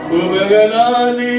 Kubegelani.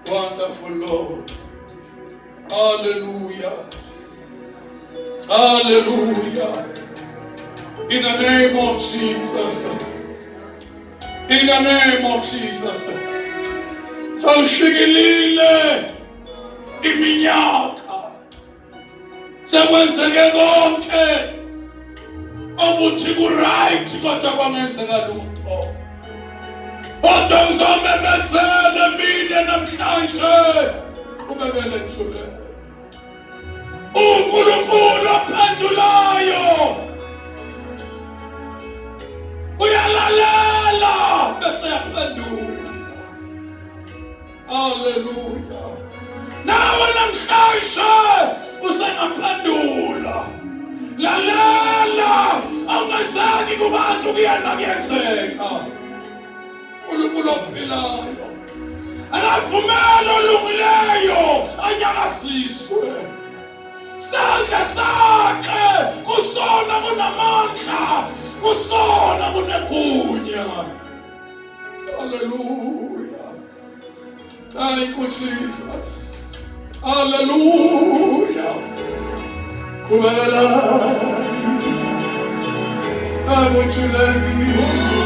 Wonderful Lord. Hallelujah. Hallelujah. In the name of Jesus. In the name of Jesus. Sawushikilile iminyaka. Sekwenzeke konke. Obuthi ku-right kodwa kwangenzeka lutho. Kodwa ngizomemezela mina namhlanje ubekele njulelo. uNkulunkulu ophendulayo uyalalela bese yaphendula. Hallelujah. Nawe namhlanje usengaphendula. Lalela awungazange kubantu kuyena kuyenzeka. uNkulunkulu ophilayo akavumela olungileyo anyakaziswe. Sandla sakhe kusona kunamandla, kusona kunegunya. Hallelujah. Thank you, Jesus. Hallelujah. Kubegelani, akujuleni.